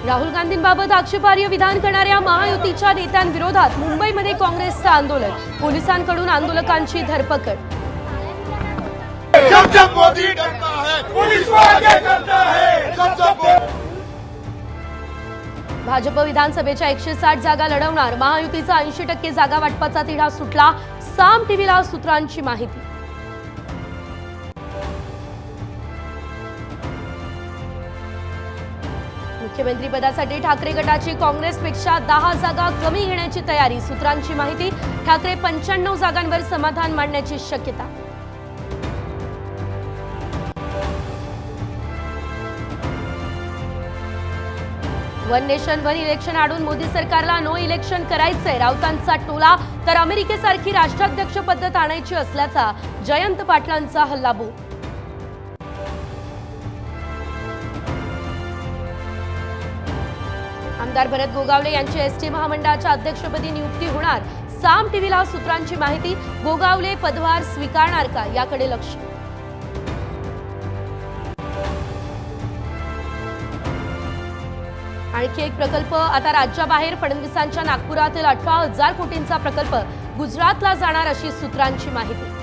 राहुल गांधींबाबत आक्षेपार्ह विधान करणाऱ्या महायुतीच्या नेत्यांविरोधात मुंबईमध्ये काँग्रेसचं आंदोलन, पोलिसांकडून आंदोलकांची धरपकड। जब जब मोदी डरता है पुलिस को आगे करता है। भाजप विधानसभेच्या 160 जागा लढवणार, महायुतीचा 80% जागा वाटपाचा तिढा सुटला, साम टीव्हीला सूत्रांची माहिती। मुख्यमंत्री पदासाठी ठाकरे गटाची काँग्रेसपेक्षा 10 जागा कमी घेण्याची तयारी, सूत्रांची माहिती। ठाकरे 95 जागांवर समाधान मांडण्याची शक्यता। वन नेशन वन इलेक्शन आडून मोदी सरकारला नो इलेक्शन करायचंय, राऊतांचा टोला। तर अमेरिकेसारखी राष्ट्राध्यक्ष पद्धत आणायची असल्याचा जयंत पाटलांचा हल्लाबोल। आमदार भरत गोगावले यांची एसटी महामंडळाच्या अध्यक्षपदी नियुक्ती होणार, साम टीव्हीला सूत्रांची माहिती। गोगावले पदभार स्वीकारणार का याकडे लक्ष। आणखी एक प्रकल्प आता राज्याबाहेर, फडणवीसांच्या नागपुरातील 18,000 कोटींचा प्रकल्प गुजरातला जाणार अशी सूत्रांची माहिती।